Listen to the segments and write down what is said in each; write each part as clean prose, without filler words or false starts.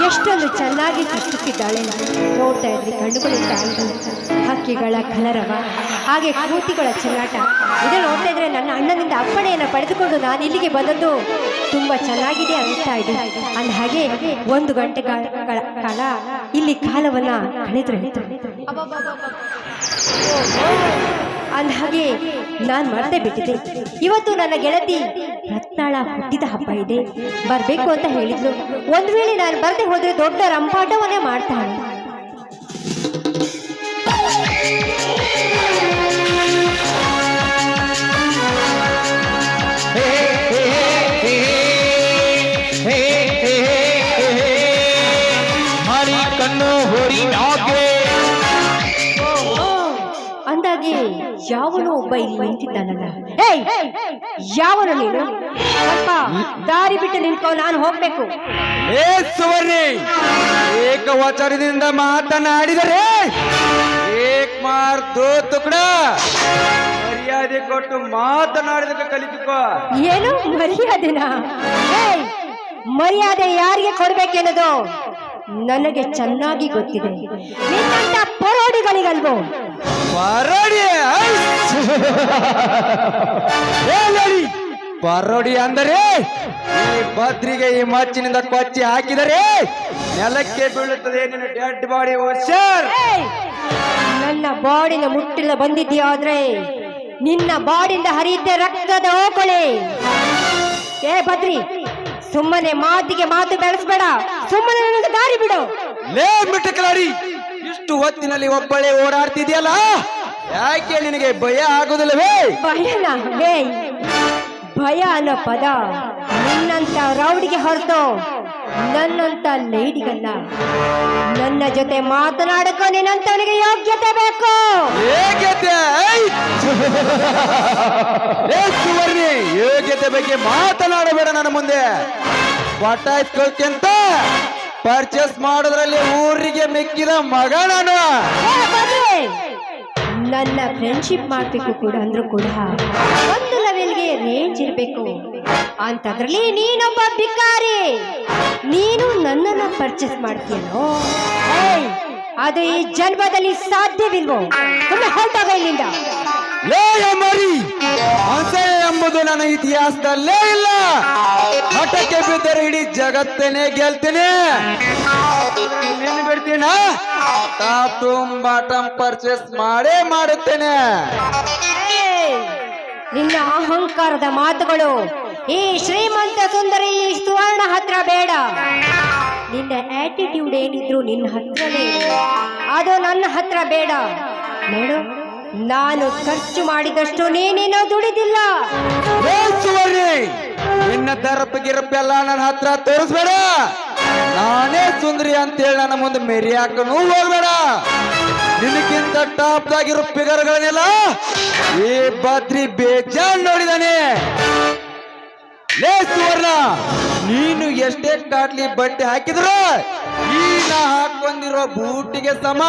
ಎಷ್ಟೊಂದು ಚೆನ್ನಾಗಿ ಕಟ್ಟಿಸಿದ್ದಾಳೆ. ನೋಡ್ತಾ ಇದ್ರಿ ಕಣ್ಣುಗಳು ಹಕ್ಕಿಗಳ ಕಲರವ, ಹಾಗೆ ಕೂತಿಗಳ ಚೆಲ್ಲಾಟ. ಇದನ್ನು ನೋಡ್ತಾ ಇದ್ರೆ ನನ್ನ ಅಣ್ಣನಿಂದ ಅಪ್ಪಣೆಯನ್ನು ಪಡೆದುಕೊಂಡು ನಾನು ಇಲ್ಲಿಗೆ ಬಂದದ್ದು ತುಂಬ ಚೆನ್ನಾಗಿದೆ ಅನಿಸ್ತಾ ಇದೆ. ಅಂದ ಹಾಗೆ 1 ಗಂಟೆ ಕಾಲ ಇಲ್ಲಿ ಕಾಲವನ್ನ ಕಳೆದ್ರೆ ಅಂದ ಹಾಗೆ ನಾನು ಮರೆತೇ ಬಿಟ್ಟಿದ್ದೆ. ಇವತ್ತು ನನ್ನ ಗೆಳತಿ ರತ್ನಾಳ ಹುಟ್ಟಿದ ಹಬ್ಬ ಇದೆ, ಬರಬೇಕು ಅಂತ ಹೇಳಿದ್ಲು. ಒಂದು ವೇಳೆ ನಾನು ಬರದೆ ಹೋದ್ರೆ ದೊಡ್ಡ ರಂಪಾಟವನ್ನೇ ಮಾಡ್ತಾಳೆ. ಅಂದಾಗೆ ಯಾವನು ಒಬ್ಬ ಇಲ್ಲಿ ನಿಂತಿದ್ದಾನಲ್ಲ. ಏಯ್, ಯಾವನು ನೀನು? ಸ್ವಲ್ಪ ದಾರಿ ಬಿಟ್ಟು ನಿಂತ್ಕೋ, ನಾನು ಹೋಗ್ಬೇಕು. ಸುವರ್ಣಿ, ಏಕವಚನದಿಂದ ಮಾತನಾಡಿದರೆ ಏಕ್ ಮಾರ್ ದೋ ತುಕಡ. ಮರ್ಯಾದೆ ಕೊಟ್ಟು ಮಾತನಾಡಿದ ಕಲಿತುಕೋ. ಏನು ಮರ್ಯಾದೆನಾ? ಏಯ್, ಮರ್ಯಾದೆ ಯಾರಿಗೆ ಕೊಡ್ಬೇಕೆನ್ನೋದು ನನಗೆ ಚೆನ್ನಾಗಿ ಗೊತ್ತಿದೆ. ನಿನ್ನಂತ ಪರೋಡಿಗಳಿಗಲ್ವೋ? ಪರೋಡಿ ಅಂದರೆ ಈ ಬದ್ರಿಗೆ ಈ ಮಚ್ಚಿನಿಂದ ಕೊಚ್ಚಿ ಹಾಕಿದರೆ ನೆಲಕ್ಕೆ ಬೀಳುತ್ತದೆ ನಿನ್ನ ಡೆಡ್ ಬಾಡಿ. ನನ್ನ ಬಾಡಿನ ಮುಟ್ಟಿಲ್ಲ ಬಂದಿದ್ಯಾದ್ರೆ ನಿನ್ನ ಬಾಡಿಯಿಂದ ಹರಿಯುತ್ತೆ ರಕ್ತದ ಓಕೊಳೆ. ಏ ಬದ್ರಿ, ಸುಮ್ಮನೆ ಮಾತಿಗೆ ಮಾತು ಬೆಳೆಸ್ಬೇಡ, ಸುಮ್ಮನೆ ನನಗೆ ದಾರಿ ಬಿಡು. ಲೇ ಮಿಟ್ಟಕಲಾಡಿ, ಇಷ್ಟು ಹೊತ್ತಿನಲ್ಲಿ ಒಬ್ಬಳೇ ಓಡಾಡ್ತಿದ್ಯಲ್ಲ, ಯಾಕೆ ನಿನಗೆ ಭಯ ಆಗುದಿಲ್ಲವೇ? ಭಯನಾ? ಹೇ, ಭಯ ಅನ್ನೋ ಪದ ನಿನ್ನಂತ ರೌಡಿಗೆ ಹೊರತು ನನ್ನಂತ ಲೇಡಿಗಲ್ಲ. ನನ್ನ ಜೊತೆ ಮಾತನಾಡಕ್ಕೋ ನಿನ್ನಂತವನಿಗೆ ಯೋಗ್ಯತೆ ಬೇಕು. ಸುವರ್ಣಿ, ಯೋಗ್ಯತೆ ಬಗ್ಗೆ ಮಾತನಾಡಬೇಡ ನನ್ನ ಮುಂದೆ. ಪಟಾಯಿಸ್ಕೊಳ್ಕೆಂತ ಪರ್ಚೇಸ್ ಮಾಡೋದ್ರಲ್ಲಿ ಊರಿಗೆ ಮೆಕ್ಕಿದ ಮಗ ನಾನು. ನನ್ನ ಫ್ರೆಂಡ್ಶಿಪ್ ಮಾಡ್ಬೇಕು ಕೂಡ ಅಂದ್ರೂ ಕೂಡ ಒಂದು ಲೆವೆಲ್ಗೆ ರೇಂಜ್ ಇರಬೇಕು. ಅಂತದ್ರಲ್ಲಿ ನೀನೊಬ್ಬ ಬಿಕಾರಿ, ನೀನು ನನ್ನನ್ನ ಪರ್ಚೇಸ್ ಮಾಡ್ತೀಯೋ? ಅದು ಈ ಜನ್ಮದಲ್ಲಿ ಸಾಧ್ಯವಿಲ್ವೋ? ಒಮ್ಮೆ ಹೊರಟಾಗ ಇಲ್ಲಿಂದ. ಅಸಹ್ಯ ಎಂಬುದು ನನ್ನ ಇತಿಹಾಸದಲ್ಲೇ ಇಲ್ಲ. ಹಠಕ್ಕೆ ಬಿದ್ದರೆ ಇಡೀ ಜಗತ್ತೇನೆ ಗೆಲ್ತೇನೆ. ಬಿಡ್ತೀನ ತುಂಬಾಟಂ ಪರ್ಚೇಸ್ ಮಾಡೇ ಮಾಡುತ್ತೇನೆ. ನಿನ್ನ ಅಹಂಕಾರದ ಮಾತುಗಳು ಈ ಶ್ರೀಮಂತ ಸುಂದರಿ ಸುವರ್ಣ ಹತ್ರ ಬೇಡ. ನಿನ್ನ ಆಟಿಟ್ಯೂಡ್ ಏನಿದ್ರು ನಿನ್ನ ಹತ್ರನೇ ಇದೆ, ಅದು ನನ್ನ ಹತ್ರ ಬೇಡ. ನೋಡು, ನಾನು ಖರ್ಚು ಮಾಡಿದಷ್ಟು ನೀನೇನೋ ದುಡಿದಿಲ್ಲ. ನಿನ್ನ ದರಪಿಗಿರಪ್ಪೆಲ್ಲ ನನ್ನ ಹತ್ರ ತೋರಿಸ್ಬೇಡ. ನಾನೇ ಸುಂದರಿ ಅಂತೇಳಿ ನನ್ನ ಮುಂದೆ ಮೆರಿಯಾಕನೂ ಹೋಗ್ಬೇಡ. ನಿನಕ್ಕಿಂತ ಟಾಪ್ ಆಗಿರೋ ಫಿಗರ್ಗಳನ್ನೆಲ್ಲ ಈ ಬದ್ರಿ ಬೇಜಾನ್ ನೋಡಿದಾನೆ. ಲೇ ಸುವರ್ಣ, ನೀನು ಎಷ್ಟೇ ಕಾಟ್ಲಿ ಬಟ್ಟೆ ಹಾಕಿದ್ರು ಈ ನಾ ಹಾಕೊಂಡಿರೋ ಬೂಟಿಗೆ ಸಮ.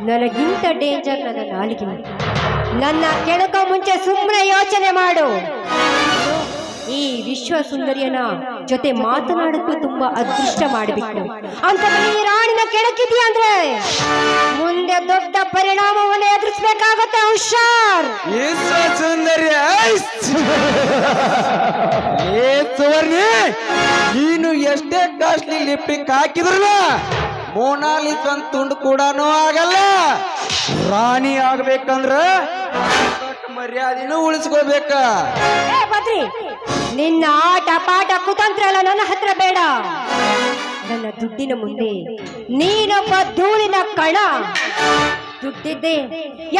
ನನಗಿಂತ ಡೇಂಜರ್ ನನ್ನ ನಾಲಿಗೆ. ನನ್ನ ಕೆಣಕೋ ಮುಂಚೆ ಸುಮ್ಮನೆ ಯೋಚನೆ ಮಾಡು. ಈ ವಿಶ್ವ ಸುಂದರಿಯನ ಜೊತೆ ಮಾತನಾಡಕ್ಕೂ ತುಂಬಾ ಅದೃಷ್ಟ ಮಾಡಬೇಕು. ಅಂತ ಈ ರಾಣಿನ ಕೆಣಕಿದೀಯ ಅಂದ್ರೆ ಮುಂದೆ ದೊಡ್ಡ ಪರಿಣಾಮವನ್ನು ಎದುರಿಸಬೇಕಾಗತ್ತೆ. ಹುಷಾರ್. ವಿಶ್ವ ಸುಂದರಿ ಸುವರ್ಣಿ, ನೀನು ಎಷ್ಟೇ ಕಾಸ್ಟ್ಲಿ ಲಿಪ್ಟಿಕ್ ಹಾಕಿದ್ರಲ್ಲ ಮೋನಾಲಿಸ್ ಒಂದು ತುಂಡು ಕೂಡ ಆಗಲ್ಲ. ರಾಣಿ ಆಗ್ಬೇಕಂದ್ರ ಮರ್ಯಾದೆನೂ ಉಳಿಸ್ಕೋಬೇಕ. ಬದ್ರಿ, ನಿನ್ನ ಆಟ ಪಾಠ ಕುತಂತ್ರ ಎಲ್ಲ ನನ್ನ ಹತ್ರ ಬೇಡ. ನನ್ನ ದುಡ್ಡಿನ ಮುಂದೆ ನೀನೊಬ್ಬ ಧೂಳಿನ ಕಣ. ದುಡ್ಡಿದ್ದೆ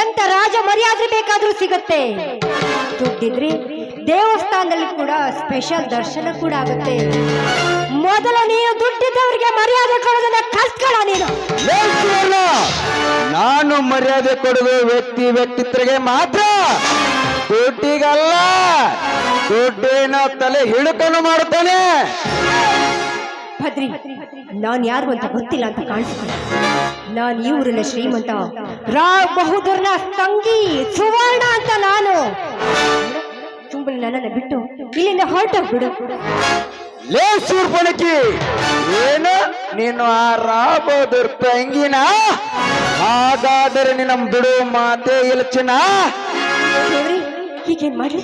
ಎಂತ ರಾಜ ಮರ್ಯಾದೆ ಬೇಕಾದ್ರೂ ಸಿಗುತ್ತೆ. ದುಡ್ಡಿದ್ರೆ ದೇವಸ್ಥಾನದಲ್ಲಿ ಕೂಡ ಸ್ಪೆಷಲ್ ದರ್ಶನ ಕೂಡ ಆಗುತ್ತೆ. ಮೊದಲು ನೀನು ದುಡ್ಡಿದ್ದವರಿಗೆ ಮರ್ಯಾದೆ ಕೊಡೋದನ್ನ ಕಲ್ತ್ಕೊಳ್ಳ. ನೀನು ನಾನು ಮರ್ಯಾದೆ ಕೊಡುವ ವ್ಯಕ್ತಿತ್ವಗೆ ಮಾತ್ರ, ದುಡ್ಡಿಗಲ್ಲ. ದುಡ್ಡಿನ ತಲೆ ಹಿಡುಕನ್ನು ಮಾಡುತ್ತಾನೆ. ಭದ್ರಿ, ನಾನು ಯಾರು ಅಂತ ಗೊತ್ತಿಲ್ಲ ಅಂತ ಕಾಣಿಸ್ತೀನಿ. ನಾನು ಈ ಊರಿನ ಶ್ರೀಮಂತ ರಾವ್ ಬಹದ್ದೂರ್ನ ತಂಗಿ ಸುವರ್ಣ ಅಂತ. ನಾನು ಸುಮ್ಮನೆ ನನ್ನನ್ನು ಬಿಟ್ಟು ಇಲ್ಲಿಂದ ಹೊರಟೋಗ್ಬಿಡು. ಲೇ ಶೂರ್ಪಣಕಿ, ಏನು ನೀನು ಆ ರಾಬೋದ್ರ ತಂಗಿನ? ಹಾಗಾದರೆ ನಿನ್ನ ಬಿಡು ಮಾತೇ ಇಲ್ಲ ಚಿನ್ನ. ದೇವ್ರೆ, ಈಗೇನ್ ಮಾಡ್ಲಿ?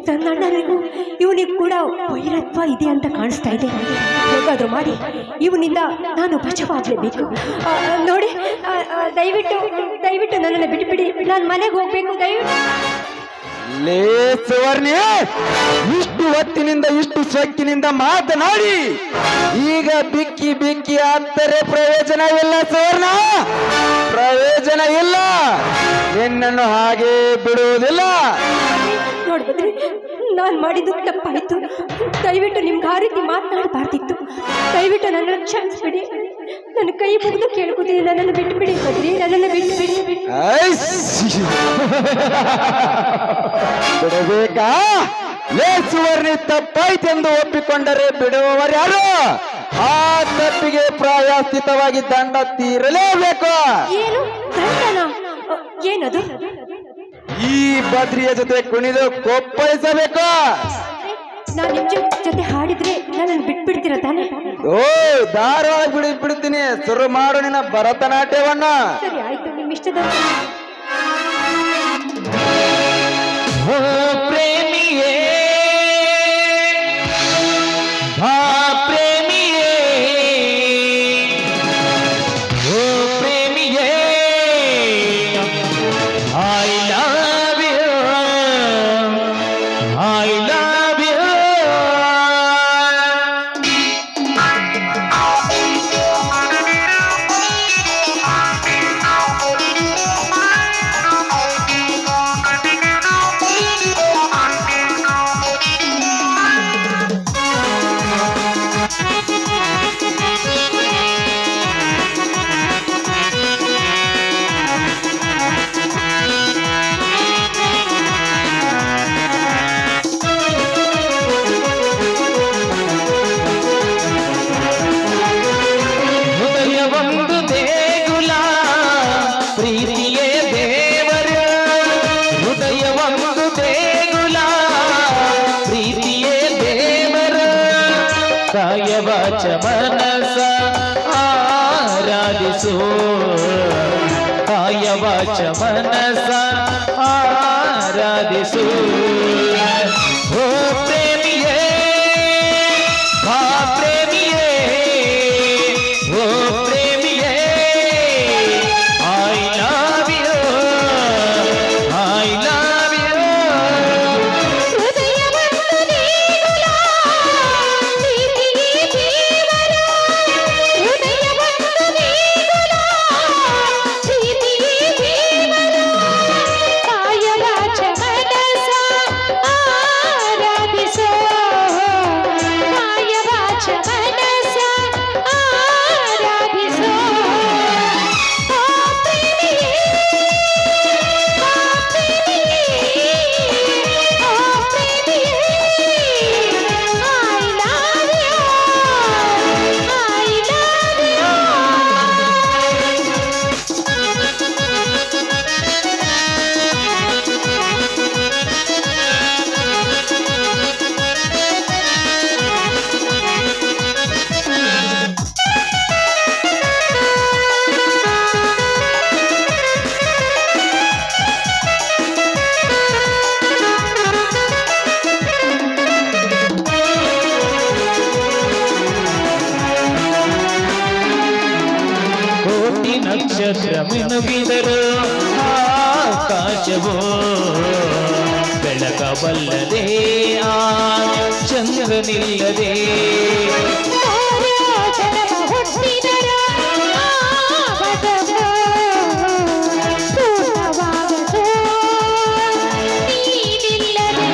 ನನ್ನ ಅಣ್ಣನಿಗೂ ಇವನಿಗೆ ಕೂಡ ವೈರತ್ವ ಇದೆ ಅಂತ ಕಾಣಿಸ್ತಾ ಇದೆ. ಹೇಗಾದ್ರೂ ಮಾಡಿ ಇವನಿಂದ ನಾನು ಬಚಾವಾಗಲೇಬೇಕು. ನೋಡಿ, ದಯವಿಟ್ಟು ದಯವಿಟ್ಟು ನನ್ನನ್ನು ಬಿಟ್ಟುಬಿಡಿ. ನಾನು ಮನೆಗೆ ಹೋಗ್ಬೇಕು, ದಯವಿಟ್ಟು. ಲೇ ಸುವರ್ಣಿ, ಇಷ್ಟು ಹೊತ್ತಿನಿಂದ ಇಷ್ಟು ಸೊಕ್ಕಿನಿಂದ ಮಾತನಾಡಿ ಈಗ ಬಿಕ್ಕಿ ಬಿಕ್ಕಿ ಆದರೆ ಪ್ರಯೋಜನ ಇಲ್ಲ ಸುವರ್ಣ, ಪ್ರಯೋಜನ ಇಲ್ಲ. ನಿನ್ನನ್ನು ಹಾಗೆ ಬಿಡುವುದಿಲ್ಲ. ನೋಡ್ಬದ್ರಿ, ನಾನು ಮಾಡಿದ್ದು ತಪ್ಪಾಯ್ತು. ದಯವಿಟ್ಟು ನಿಮ್ಗೆ ಆ ರೀತಿ ಮಾತನಾಡಬಾರ್ದಿತ್ತು. ದಯವಿಟ್ಟು ನನ್ನನ್ನು ಕ್ಷಮಿಸ್ಬಿಡಿ. ನನ್ನ ಕೈ ಮುಗಿದು ಕೇಳ್ಕೊತೀನಿ, ನನ್ನನ್ನು ಬಿಟ್ಟುಬಿಡಿ ಬದ್ರಿ, ನನ್ನನ್ನು ಬಿಟ್ಟುಬಿಡಿ. ಬಿಡಬೇಕಾ? ಲೇ ಸುವರ್ಣಿ, ತಪ್ಪಾಯ್ತೆಂದು ಒಪ್ಪಿಕೊಂಡರೆ ಬಿಡುವವರು ಯಾರು? ಆ ತಪ್ಪಿಗೆ ಪ್ರಾಯಶ್ಚಿತವಾಗಿ ದಂಡ ತೀರಲೇಬೇಕು. ಏನು ದಂಡನ? ಏನದು? ಈ ಬದ್ರಿಯ ಜೊತೆ ಕುಣಿದು ಕೊಪ್ಪಳಿಸಬೇಕು. ನಾನು ನಿಮ್ ಜೊತೆ ಹಾಡಿದ್ರೆ ನನ್ನನ್ನು ಬಿಟ್ಬಿಡ್ತೀರ ತಾನೆ? ಓ, ಧಾರಾವಾಹಿ ಬಿಡ್ತೀನಿ. ಶುರು ಮಾಡು ನಿನ್ನ ಭರತನಾಟ್ಯವನ್ನ. ಸರಿ, ಆಯ್ತು, ನಿಮ್ಮ ಇಷ್ಟದ. ಓ ಪ್ರೇಮಿಯೇ, ಭಾ ಪ್ರೇಮಿಯೇ, ಓ ಪ್ರೇಮಿಯೇ, I love you, I love you. ಹೃದಯವೊಂದು ದೇಗುಲ, ಪ್ರೀತಿಯೇ ದೇವರ. ಹೃದಯವೊಂದು ದೇಗುಲ, ಪ್ರೀತಿಯೇ ದೇವರ. ಕಾಯವಾಚ ಮನಸ ಆರಾಧಿಸು, ಕಾಯವಾಚ ಮನಸ ಆರಾಧಿಸು. ಓ ಪ್ರೇಮಿಯೇ, ಭಾ ಪ್ರೇಮಿಯೇ, ಓ ಪ್ರೇಮಿಯೇ, I love you, I love you. ಹೃದಯವೊಂದು ದೇಗುಲ, ಪ್ರೀತಿಯೇ ದೇವರ. ಹೃದಯವೊಂದು ದೇಗುಲ, ಪ್ರೀತಿಯೇ ದೇವರ. ಕಾಯವಾಚ ಮನಸ ಆರಾಧಿಸೋ, ಕಾಯವಾಚ ಮನಸ ಆರಾಧಿಸೋ. ಓ ಪ್ರೇಮಿಯೇ, ಓ ಪ್ರೇಮಿಯೇ, ಓ ಪ್ರೇಮಿಯೇ, I love you, I love you. ಕೋಟಿ ನಕ್ಷತ್ರ ಮಿನುಗಿದರು ಆಕಾಶವೋ ಬೆಳಕಬಲ್ಲದೆ, ಆ ಚಂದ್ರನಿಲ್ಲದೆ. ಜನ್ಮ ಹುಟ್ಟಿದರು ಆವದವು ಪೂರ್ಣವಾಗದು ನೀನಿಲ್ಲದೆ.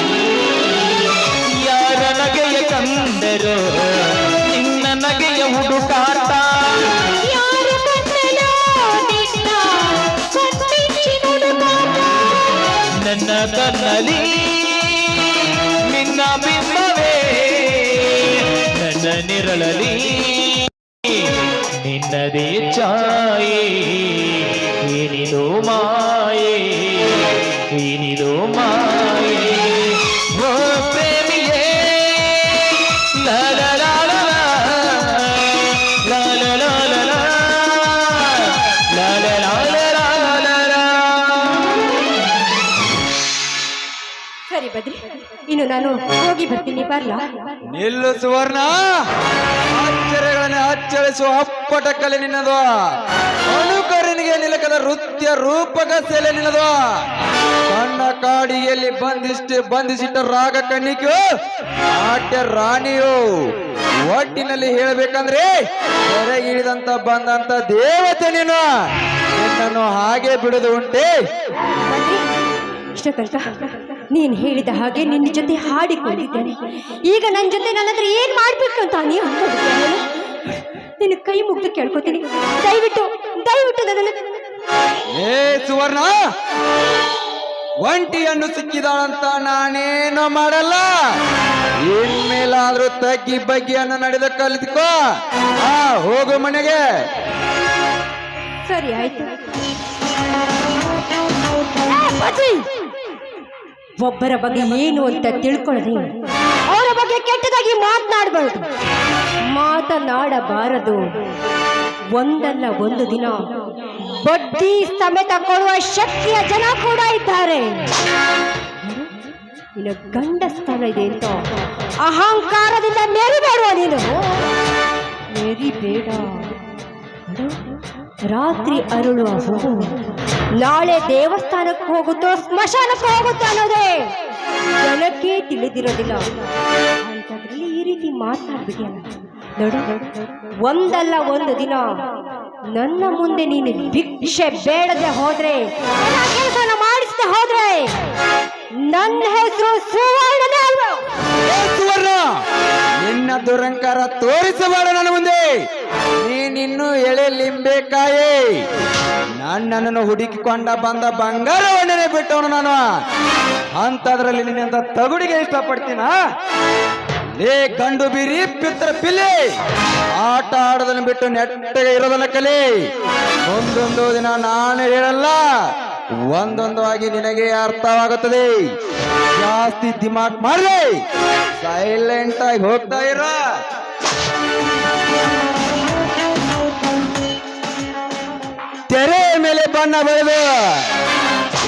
ಯಾರ ನಗೆಯ ಕಂದರು ನಿನ್ನ ನಗೆಯ ಹುಡುಕಾಟ. ಯಾರ ಕಣ್ಣಲೋ ನಿನ್ನ ಕಣ್ಮಿಂಚಿ ನುಡುಗಾಟ. ನನ್ನ ಕಣ್ಣಲ್ಲಿ ನಿನ್ನ ಬಿಂಬವೇ, ನನ್ನ ನಿರಳಲಿ ನಿನ್ನದೇ ಛಾಯೆ. ಏನಿದು ಮಾಯೆ, ಏನಿದು ಮಾಯೆ. ಓ ಪ್ರೇಮಿಯೇ, ಲಲಲಾ ಬರ್ಲಾ? ನಿಲ್ಲು ಸುವರ್ಣ, ಆಶ್ಚರ್ಯಗಳನ್ನ ಅಚ್ಚಳಿಸುವ ಅಪ್ಪಟ ಕಲೆ ನಿನ್ನದು. ಅನುಕರಣಿಗೆ ನಿಲಕದ ನೃತ್ಯ ರೂಪಕ ಸೆಲೆ ನಿನ್ನದು. ಕಣ್ಣ ಕಾಡಿಯಲ್ಲಿ ಬಂಧಿಸಿಟ್ಟ ರಾಗ ಕಣ್ಣಿಗೂ ನಾಟ್ಯ ರಾಣಿಯು. ಒಟ್ಟಿನಲ್ಲಿ ಹೇಳಬೇಕಂದ್ರೆ ಹೊರಗಿಳಿದಂತ ಬಂದಂತ ದೇವತೆ ನೀನು. ನಿನ್ನನ್ನು ಹಾಗೆ ಬಿಡುದು ಉಂಟೆ? ಇಷ್ಟ ತನಕ ನೀನ್ ಹೇಳಿದ ಹಾಗೆ ನಿನ್ನ ಜೊತೆ ಹಾಡಿಕೊಂಡಿದ್ದೇನೆ. ಈಗ ನನ್ನ ಜೊತೆ ನನ್ನ ಹತ್ರ ಏನ್ ಮಾಡ್ಬೇಕು ಅಂತ ನೀವು ಅನ್ಕೊಂಡಿದ್ದೇನೆ. ನಿನ್ನ ಕೈ ಮುಗ್ದು ಕೇಳ್ಕೊತೀನಿ, ದಯವಿಟ್ಟು ದಯವಿಟ್ಟು ನನ್ನನ್ನು. ಏ ಸುವರ್ಣ, ಒಂಟಿಯನ್ನು ಸಿಕ್ಕಿದಾಳಂತ ನಾನೇನೋ ಮಾಡಲ್ಲ. ಇನ್ಮೇಲಾದ್ರೂ ತಗ್ಗಿ ಬಗ್ಗಿಯನ್ನು ನಡೆದ ಕಲಿತುಕೋ. ಹೋಗು ಮನೆಗೆ. ಸರಿ ಆಯ್ತು. ಒಬ್ಬರ ಬಗ್ಗೆ ಏನು ಅಂತ ತಿಳ್ಕೊಳ್ಳದೆ ಅವರ ಬಗ್ಗೆ ಕೆಟ್ಟದಾಗಿ ಮಾತನಾಡಬಾರದು. ಒಂದಲ್ಲ ಒಂದು ದಿನ ಬಡ್ಡಿ ಸಮೇತ ಕೊಡುವ ಶಕ್ತಿಯ ಜನ ಕೂಡ ಇದ್ದಾರೆ. ನಿನ್ನ ಗಂಡ ಸ್ಥಾನ ಇದೆ ಅಂತ ಅಹಂಕಾರದಿಂದ ಮೆರಿಬೇಡುವ ನೀನು. ಮೆರಿಬೇಡ. ರಾತ್ರಿ ಅರಳುವ ಹೂವು ನಾಳೆ ದೇವಸ್ಥಾನಕ್ಕೆ ಹೋಗುತ್ತೋ ಸ್ಮಶಾನಕ್ಕೆ ಹೋಗುತ್ತೋ ಅನ್ನೋದೇ ಜನಕ್ಕೆ ತಿಳಿದಿರೋದಿಲ್ಲ. ಅಂಥದ್ರಲ್ಲಿ ಈ ರೀತಿ ಮಾತಾಡ್ಬಿಟ್ಟಿಯಲ್ಲ. ನೋಡು, ಒಂದಲ್ಲ ಒಂದು ದಿನ ನನ್ನ ಮುಂದೆ ನೀನು ಭಿಕ್ಷೆ ಬೇಡದೆ ಹೋದ್ರೆ, ಕೆಲಸನ ಮಾಡಿಸದೆ ಹೋದ್ರೆ ನನ್ನ ಹೆಸರು ಸುವರ್ಣನೇ ಅಲ್ವಾ? ಸುವರ್ಣ, ನಿನ್ನ ದುರಂಕಾರ ತೋರಿಸಬೇಡ ನನ್ನ ಮುಂದೆ. ನೀನಿನ್ನೂ ಎಳೆ ಲಿಂಬೆಕಾಯಿ. ನನ್ನನ್ನು ಹುಡುಕಿಕೊಂಡ ಬಂದ ಬಂಗಾರವನ್ನೇ ಬಿಟ್ಟವನು ನಾನು. ಅಂತದ್ರಲ್ಲಿ ನಿನ್ನಂತ ತಗುಡಿಗೆ ಇಷ್ಟಪಡ್ತೀನ? ಲೇ ಗಂಡು ಬೀರಿ ಪಿತ್ರ ಪಿಲ್ಲಿ, ಆಟ ಆಡೋದನ್ನು ಬಿಟ್ಟು ನೆಟ್ಟಗೆ ಇರೋದನ್ನ ಕಲಿ. ಒಂದೊಂದು ದಿನ ನಾನು ಹೇಳಲ್ಲ, ಒಂದೊಂದು ಆಗಿ ನಿನಗೆ ಅರ್ಥವಾಗುತ್ತದೆ. ಜಾಸ್ತಿ ದಿಮಾಕ್ ಮಾಡ್ಲಿ, ಸೈಲೆಂಟ್ ಆಗಿ ಹೋಗ್ತಾ ಇರ. ತೆರೆ ಮೇಲೆ ಬಣ್ಣ ಬಳಿದು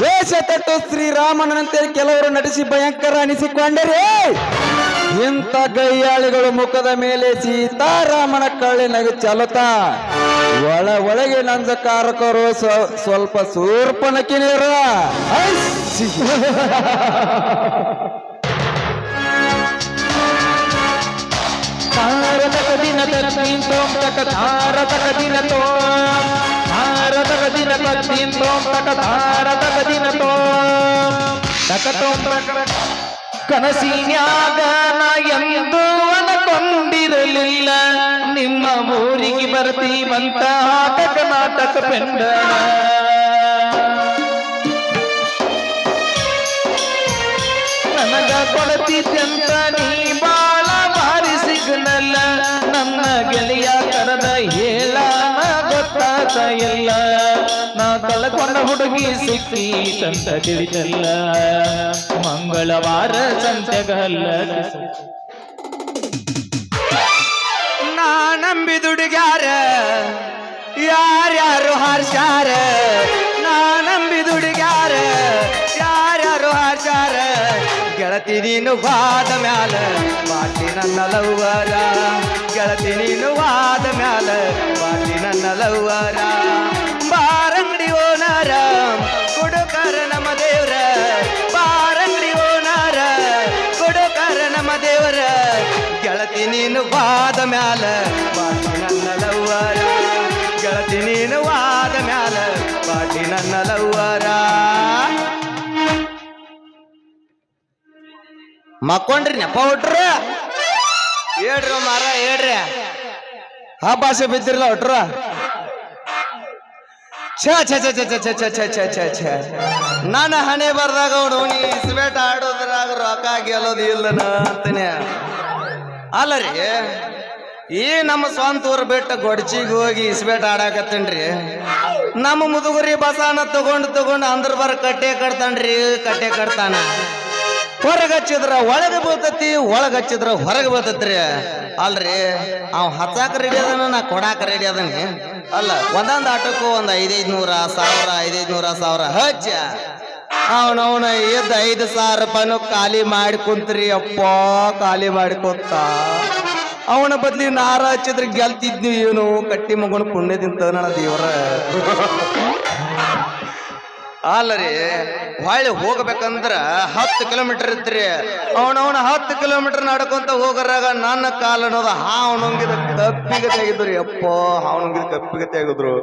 ವೇಷ ತಟ್ಟು ಶ್ರೀರಾಮನಂತೆ ಕೆಲವರು ನಟಿಸಿ ಭಯಂಕರ ಅನಿಸಿಕೊಂಡರೆ, ಇಂಥ ಗೈಯಾಳಿಗಳು ಮುಖದ ಮೇಲೆ ಸೀತಾರಾಮನ ಕಳ್ಳಿ ನಗು ಚಲುತ್ತಾ ಒಳಗೆ ನಂಜಕಾರಕರು ಸ್ವಲ್ಪ ಸೂರ್ಪನಕ್ಕಿ ನೀರ. ಕನಸಿನ್ಯಾಗ ನಾ ಎಂದು ಅನ್ಕೊಂಡಿರಲಿಲ್ಲ, ನಿಮ್ಮ ಊರಿಗೆ ಬರ್ತೀವಂತ ಕರ್ನಾಟಕ ಪೆಂಡ. ನನಗ ಕೊಡತಿದ್ದಂತ ನೀ ಬಾಳ ಭಾರಿ ಸಿಗ್ನಲ್ಲ. ನನ್ನ ಗೆಳೆಯ ಕರೆದ ಹೇಳ ಗೊತ್ತಾತ ಇಲ್ಲ. ನಾ ಕಳ್ಕೊಂಡ ಹುಡುಗಿ ಸಿಕ್ಕಿ ತಂತ ತಿಳಿದಲ್ಲ. ಮಂಗಳವಾರ ಸಂತೆಗಲ್ಲ ನಾ ನಂಬಿದುಡುಗ್ಯಾರ ಯಾರ್ಯಾರು ಹಾರ್ಸ್ಯಾರ. ನಾ ನಂಬಿದುಡುಗ್ಯಾರ ಯಾರ್ಯಾರು ಹಾರ್ಸ್ಯಾರ. ಗೆಳತಿ ನೀನು ವಾದ ಮ್ಯಾಲ ಬಾಟಿ ನನ್ನ ಲವ್ವರ. ಗೆಳತಿ ನೀನು ವಾದ ಮ್ಯಾಲ ಬಾಟಿ ನನ್ನ ಲವ್ವರ. ಬಾರಂಗಡಿ ಓನರ ಕುಡುಕರ ನಮ್ಮ ದೇವ್ರ. ಬಾರಂಗಡಿ ಓನರ ಕುಡುಕರ ನಮ್ಮ ದೇವರ. ಗೆಳತಿ ನೀನು ವಾದ ಮ್ಯಾಲ ಬಾಟಿ ನನ್ನ ಲವ್ವರ. ಗೆಳತಿ ನೀನು ವಾದ ಮ್ಯಾಲ ಬಾಟಿ ನನ್ನ ಲವ್ವರ. ಮಕ್ಕೊಂಡ್ರಿ ನೆಪ ಹೊಟ್ರ ಹೇಳ್ರಿ ಮಾರ ಹೇಳ್ರಿ. ಆ ಭಾಷೆ ಬಿದ್ದಿರಲ್ಲ ಹೊಟ್ರ. ನಾನು ಹಣೆ ಬರ್ದಾಗ ನೀ ಇಸ್ಬೇಟ ಆಡೋದ್ರಾಗ ರೊಕ್ಕ ಗೆಲ್ಲೋದು ಇಲ್ಲನ ಅಂತಾನೆ ಅಲ್ಲ ರೀ. ಈ ನಮ್ಮ ಸ್ವಂತ ಊರು ಬಿಟ್ಟು ಗೊಡ್ಚಿಗೆ ಹೋಗಿ ಇಸ್ಬೇಟ ಆಡಾಕತ್ತೇನ್ರಿ. ನಮ್ಮ ಮುದುಗುರಿ ಬಸಾನ ತಗೊಂಡು ಅಂದ್ರ ಬರ ಕಟ್ಟೆ ಕಟ್ತಾನ್ರಿ. ಕಟ್ಟೆ ಕಟ್ತಾನ. ಹೊರಗಚ್ಚಿದ್ರ ಒಳಗೆ ಬೀಳ್ತತಿ, ಒಳಗಚ್ಚಿದ್ರ ಹೊರಗೆ ಬೀಳ್ತತ್ರಿ. ಅಲ್ರಿ ಅವ್ ಹಚ್ಚಾಕ ರೆಡಿ ಅದನ, ನಾ ಕೊಡಾಕ ರೆಡಿ ಅದನಿ. ಅಲ್ಲ ಒಂದೊಂದು ಆಟಕ್ಕೂ ಒಂದು 500, 1000, 500, 1000 ಹಚ್ಚ. ಅವನವನ ಎದ್ದು 5,000 ರೂಪಾಯಿನೂ ಖಾಲಿ ಮಾಡಿ ಕುಂತ್ರಿ ಅಪ್ಪ ಖಾಲಿ ಮಾಡಿ ಕುಂತ ಅವನ ಬದ್ಲಿ ನಾರ ಹಚ್ಚಿದ್ರೆ ಗೆಲ್ತಿದ್ನಿ ಏನು ಕಟ್ಟಿ ಮಗನ ಪುಣ್ಯದಿಂದ ನನ್ನ ದೇವರ ಅಲ್ಲರಿ ಹೊಳ್ಳಿ ಹೋಗ್ಬೇಕಂದ್ರ 10 ಕಿಲೋಮೀಟರ್ ಇತ್ರಿ ಅವನವನ 10 ಕಿಲೋಮೀಟರ್ ನಡ್ಕೊಂತ ಹೋಗರಾಗ ನನ್ನ ಕಾಲ ಅನ್ನೋದ ಹಾವನಂಗಿದ ಕಪ್ಪಿಗೆ ತೆಗಿದ್ರಿ ಅಪ್ಪ ಹಾವನಂಗಿದ ಕಪ್ಪಿಗೆ ತೆಗೆದ್ರು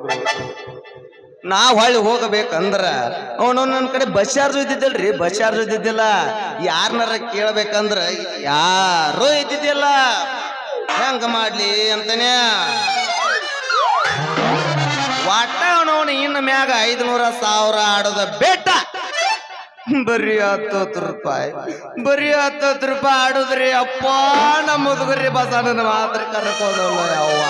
ನಾ ಹೊಳ್ಳಿ ಹೋಗಬೇಕಂದ್ರ ಅವನು ನನ್ನ ಕಡೆ ಬಸ್ ಚಾರ್ಜ್ ಇದ್ದಿದ್ದಲ್ರಿ ಬಸ್ ಚಾರ್ಜ್ ಇದ್ದಿದ್ದಿಲ್ಲ ಯಾರನ್ನಾರ ಕೇಳ್ಬೇಕಂದ್ರ ಯಾರೂ ಇದ್ದಿದ್ದಿಲ್ಲ ಹೆಂಗ ಮಾಡ್ಲಿ ಅಂತಾನೆ ವಾಟ ಅವನವನು ಇನ್ನ ಮ್ಯಾಗ 500,000 ಆಡೋದ ಬೇಟ ಬರೀ 10 ರೂಪಾಯಿ ಬರೀ 10 ರೂಪಾಯಿ ಆಡುದ್ರಿ ಅಪ್ಪ ನಮ್ಮ ಮುದುಗರಿ ಬಸಣ್ಣನ ಮಾತ್ರ ಕರ್ಕೋದಲ್ಲ ಯವ್ವ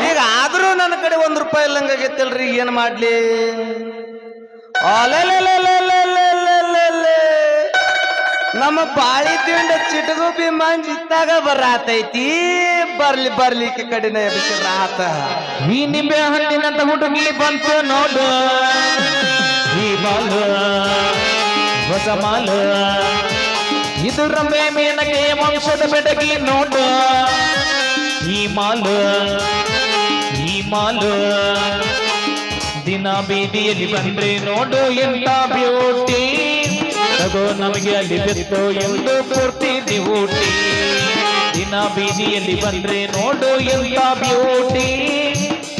ಈಗ ಆದ್ರೂ ನನ್ನ ಕಡೆ 1 ರೂಪಾಯಿ ಇಲ್ಲಂಗಾಗೈತಲ್ರಿ ಏನ್ ಮಾಡ್ಲಿ ನಮ್ಮ ಬಾಳಿ ತಿಂಡ ಚಿಟಗುಬಿ ಮಂಜ್ ಇತ್ತಾಗ ಬರಾತೈತಿ ಬರ್ಲಿ ಬರ್ಲಿಕ್ಕೆ ಕಡಿನ ರಾತ ಈ ನಿಂಬೆ ಹಣ್ಣಿನಂತ ಹುಡುಗಿ ಬಂತು ನೋಡು ಈ ಮಾಲು ಹೊಸ ಮಾಲು ಇದು ರಂಬೆ ಮೇನಗೆ ವಂಶದ ಬೆಡಗಿ ನೋಡು ಈ ಮಾಲು ದಿನ ಬೀದಿಯಲ್ಲಿ ಬಂದ್ರೆ ನೋಡು ಎಂತ ಬ್ಯೂಟಿ ತಗೋ ನಮಗೆ ಅಲ್ಲಿ ಬೆತ್ತೋ ಎಂದು ಪೂರ್ತಿ ಡ್ಯೂಟಿ ದಿನ ಬೀದಿಯಲ್ಲಿ ಬಂದ್ರೆ ನೋಡು ಎಂತ ಬ್ಯೂಟಿ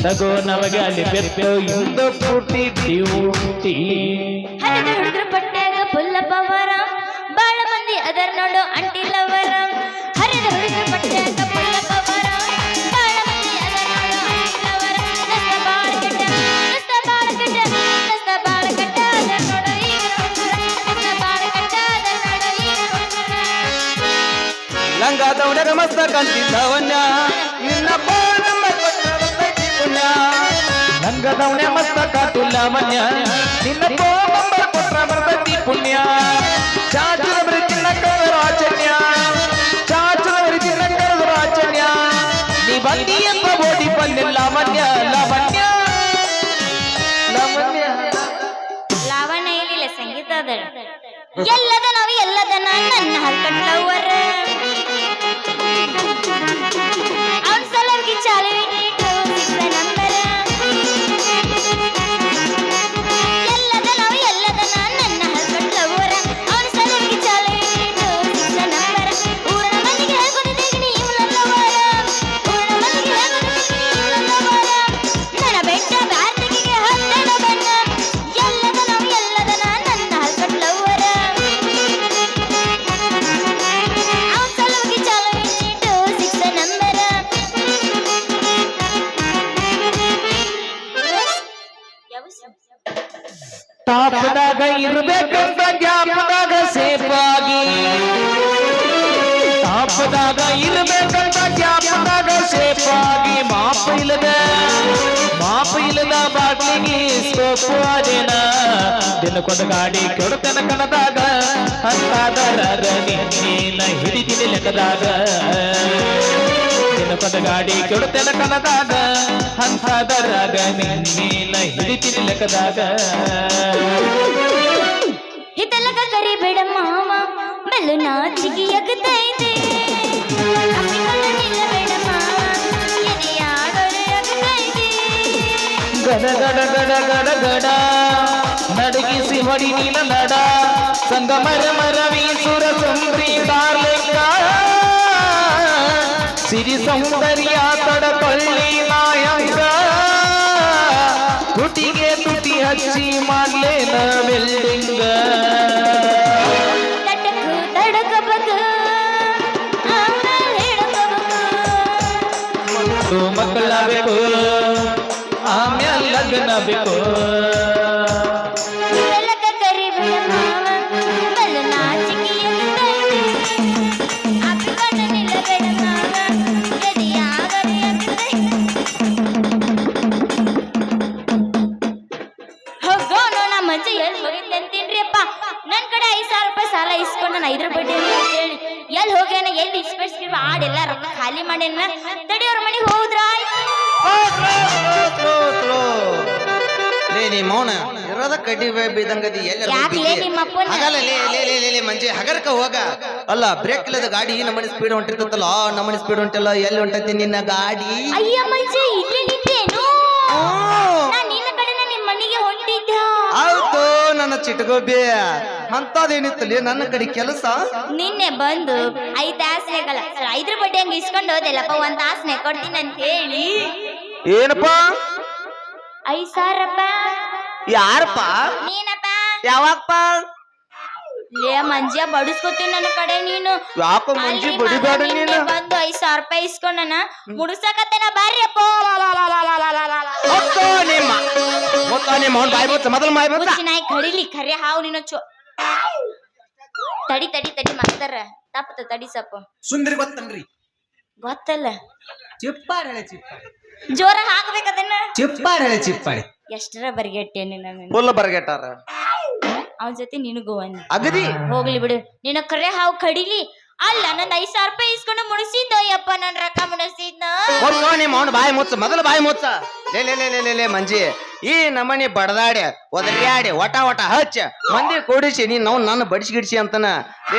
ತಗೋ ನಮಗೆ ಅಲ್ಲಿ ಬೆತ್ತೋ ಎಂದು ಪೂರ್ತಿ ಡ್ಯೂಟಿ ಹರಿದ ಹುಡುಗರ ಪಟ್ಟ್ಯಾಗ ಫುಲ್ಲ ಪವರ ಬಾಳ ಮಂದಿ ಅದರ ನೋಡು ಅಂಟಿಲವರ ಹರಿದ ಹುಡುಗರ ಪಟ್ಟ್ಯಾಗ ಫುಲ್ಲ ಪವರ ಬಾಳ ಮಂದಿ ಅದರ ನೋಡು ಅಂಟಿಲವರ ನಸ್ತ ಬಾಳ ಕೆಟ್ಟ ನಸ್ತ ಬಾಳ ಕೆಟ್ಟ ಅದರ ನೋಡು ಈಗ ನಸ್ತ ಬಾಳ ಕೆಟ್ಟ ಅದರ ನೋಡು ಈಗ ಲಂಗಾದವನಾಗ ಮಸ್ತ ಕಂತಿದ್ದವನ್ಯ ನಿನ್ನ ಲಂಗದವನೆ ಮಸ್ತ ಕಾಟುಲ್ಲ ಮನ್ಯ ನಿನ್ನ ಕೊಟ್ರ ಬರ್ತೈತಿ ಪುಣ್ಯ ಚಾಚುರ ಬರೀತಿನ ಕರೆದ ಆಚನ್ಯ ಚಾಚುರ ಬರೀತಿನ ಕರೆದ ಆಚನ್ಯ ನೀ ಬಂದಿ ಎಂಬ ಬೋಡಿ ಬಂದೆ ಲಾವಣ್ಯ ಲಾವಣ್ಯ ಲಾವಣ್ಯ ಲಾವಣ್ಯ ಏನಿಲ್ಲ ಸಂಗೀತ ಅದರ ಎಲ್ಲದ ನಾವು ಎಲ್ಲದನ್ನ ನನ್ನ ಹಲ್ಕಟ್ಲವರ ಅವನ ಸಲುವಾಗಿ ಚಾಲು ಇಟ್ಟು ನಂಬರ ಎಲ್ಲದ ನಾವು ಎಲ್ಲದನ್ನ ನನ್ನ ಹಲ್ಕಟ್ಲವರ ಅವನ ಸಲುವಾಗಿ ಚಾಲು ಇಟ್ಟು ನಂಬರ ಊರನ ಮಂದಿಗೆ ಹೇಳ್ಕೊಂಡಿದ್ದೀನಿ ಇವಳಲ್ಲವರ ಊರನ ಮಂದಿಗೆ ಹೇಳ್ಕೊಂಡಿದ್ದೀನಿ ಇವಳಲ್ಲವರ ನನ್ನ ಬೆಟ್ಟ ಬ್ಯಾರ್ತಿಗೆ ಹತ್ತನ ಬಣ್ಣ ಎಲ್ಲದ ನಾವು ಎಲ್ಲದನ್ನ ನನ್ನ ಹಲ್ಕಟ್ಲವರ ಅವನ ಸಲುವಾಗಿ ಚಾಲು ಇಟ್ಟು ನಂಬರ ಟಾಪದಾಗ ಇರ್ಬೇಕಂತ ಗ್ಯಾಪದಾಗ ಸೇಫಾಗಿ ಟಾಪದಾಗ ಇರ್ಬೇಕಂತ ಗ್ಯಾಪದಾಗ ಸೇಫಾಗಿ ಮಾಪ ಇಲ್ಲದ ಬಾಟ್ಲಿಗೆ ಸ್ಕೋಪು ಅದೇನ ದಿನಕ್ಕೊಂದು ಗಾಡಿ ಕೆಡುತ್ತನ ಕಣದಾಗ ಅಂತಾದರಾಗ ನಿನ್ನೇನ ಹಿಡಿದಿನಿ ಲೆಕ್ಕದಾಗ ದಿನಕ್ಕೊಂದು ಗಾಡಿ ಕೆಡುತ್ತನ ಕಣದಾಗ ಅಂತಾದರಾಗ ನಿನ್ನೇನ ಹಿಡಿದಿನಿ ಲೆಕ್ಕದಾಗ ಹಿತಲಕ ಕರಿಬೇಡ ಮಾವ ಬಲ್ಲು ನಾಚಿಗೆ ಅಗತೈತೆ ನಿಲ್ಲಬೇಡ ಮಾವ ಎದೆಯಾಡೋರೆ ಅಗತೈತೆ ಗಡ ಗಡ ಗಡ ಗಡ ಗಡ ನಡಗಿಸಿ ಹೊಡಿ ನೀಲ ನಡ ಸಂಗಮರ ಮರವಿ ಸುರ ಸುಂದ್ರಿ ದಾರ್ಲೆಕ್ಕ ಸಿರಿ ಸೌಂದರ್ಯ ತಡಕೊಳ್ಳಿ ನಾಯಂಗ ತುಟಿಗೆ ತುಟಿ ಹಚ್ಚಿ ಮಾಡ್ಲೇನ ಬಿಲ್ಡಿಂಗ ತಟಕು ತಡಕಬೇಕು ಆಮೇಲೆ ಹಿಡಕಬೇಕು ಮಕ್ಕಳ ಬೇಕು ಆಮೇಲೆ ಲಗ್ನ ಬೇಕು ಹಿತಲಕ ಕರಿಬೇಡ ಮಾವ ಬಲ್ಲು ನಾಚಿಕೆ ಅಗತೈತೆ ನಿಲ್ಲಬೇಡ ಮಾವ ಎದೆಯಾಡೋರೆ ಅಗತೈತೆ ಹೋಗೋನು ನಮ್ಮ ಅಜ್ಜ ಎಲ್ಲಿ ಹೋಗಿದ್ದೆ ಅಂತೀನ್ರಿ ಅಪ್ಪ ನನ್ನ ಕಡೆ 5,000 ರೂಪಾಯಿ ಸಾಲ ಇಸ್ಕೊಂಡು ನಾನು 5 ಬಡ್ಡಿ ಹೇಳಿ ಎಲ್ಲಿ ಹೋಗ್ಯಾನ ಎಲ್ಲಿ ಇಸ್ಪೆಟ್ಸ್ಕಿರ್ ಆಡೆಲ್ಲ ರೊಕ್ಕ ಖಾಲಿ ಮಾಡ್ಯಾನ ತಡಿಯವ್ರ ಮನೆಗೆ ಹೋದ್ರ ಲೇ ನೀ ಮೌನ ಇರೋದ ಕಡ್ಡಿ ಬಿದ್ದಂಗದಿ ಯಾಕ್ಲೇ ನಿಮ್ಮ ಅಪ್ಪನ? ಆಗಲ್ಲ ಲೇ ಮಂಜಿ ಹಗರ್ಕ ಹೋಗ. ಅಲ್ಲ ಬ್ರೇಕ್ ಇಲ್ಲದ ಗಾಡಿ ನಮ್ಮನೆ ಸ್ಪೀಡ್ ಹೊಂಟಿರ್ತಲ್ಲ, ನಮ್ಮನೆ ಸ್ಪೀಡ್ ಹೊಂಟಿಲ್ಲ, ಎಲ್ಲಿ ಹೊಂಟೈತಿ ನಿನ್ನ ಗಾಡಿ? ಅಯ್ಯ ಮಂಜೆ ಇಲ್ಲೇ ನಿಂತೇನು? ನಾ ನಿನ್ನ ಕಡೆನ ನಿಮ್ ಮನೆಗೆ ಹೊಂಟಿದ್ದ. ಹೌದು ನನ್ನ ಚಿಟಗೋಬಿ, ಅಂತದೇನಿತ್ತಲ್ಲಿ ನನ್ನ ಕಡೆ ಕೆಲಸ. ನಿನ್ನೆ ಬಂದು 5 ತಾಸ್ನೆಗಲ್ಲ 5 ಬಡ್ಡಿ ಹಂಗ ಇಸ್ಕೊಂಡು ಹೋದೆಲ್ಲಪ್ಪ, 1 ತಾಸ್ನೆ ಕೊಡ್ತೀನಿ ಅಂತ ಹೇಳಿ. ಏನಪ್ಪ? 5,000. ಯಾರಪ್ಪ? ನೀನಪ್ಪ. ಯಾವಾಗಪ್ಪ? ಲೇ ಮಂಜ್ಯ ಬಡಿಸ್ಕೊತೀನಿ ನನ್ನ ಕಡೆ ನೀನು. ಯಾಕ ಮಂಜಿ ಬಡಿಬೇಡ ನೀನು? ಬಂದು 5,000 ರೂಪಾಯಿ ಇಸ್ಕೊಂಡನ ಮುಡ್ಸಕತ್ತೇನ ಬರ್ರಿ ಅಪ್ಪ. ನಿಮ್ಮ ಬಾಯಿ ಬತ್ತ ಮೊದಲು ಬಾಯಿ ಬತ್ತ ನಾಯಿ ಕಡಿಲಿ ಖರೆ ಹಾವು ನೀನು ತಡಿ ಮಾಡ್ತಾರ ತಪ್ಪತ ತಡಿ ಸಪ್ಪ. ಸುಂದರಿ ಗೊತ್ತನ್ರಿ? ಗೊತ್ತಲ್ಲ, ಚಿಪ್ಪಾಡಿ ಹೇಳಿ ಚಿಪ್ಪಾಡಿ, ಜೋರ ಹಾಕ್ಬೇಕದನ್ನ. ಚಿಪ್ಪಾಡಿ ಹೇಳಿ ಚಿಪ್ಪಾಡಿ. ಎಷ್ಟರ ಬರ್ಗೆಟ್ಟೇನೆ ನಾನು. ಫುಲ್ ಬರ್ಗೆಟ್ಟಾರ ಅವನ ಜೊತೆ ನಿನಗೂ ಒಂದ್ ಅಗದಿ ಹೋಗ್ಲಿ ಬಿಡು. ನಿನ್ನ ಕರೆ ಹಾವು ಕಡಿಲಿ. ಅಲ್ಲ ನನ್ನ 5,000 ರೂಪಾಯಿ ಇಸ್ಕೊಂಡು ಮುಡಿಸಿದ್ದ ಯಪ್ಪ, ನನ್ ರೊಕ್ಕ ಮುಡಿಸಿದ್ನ. ನಿಮ್ಮ ಅವನು ಬಾಯಿ ಮುಚ್ಚ ಮೊದಲು ಬಾಯಿ ಮುಚ್ಚ. ಲೇ ಮಂಜಿ, ಈ ನಮ್ಮನಿ ಬಡದಾಡಿ ಒದರ್ಯಾಡಿ ಒಟ ಹಚ್ಚ ಮಂದಿ ಕೂಡಿಸಿ ನೀನ್ ನಾವು ನನ್ನ ಬಡಿಸಿ ಗಿಡಿಸಿ ಅಂತನ.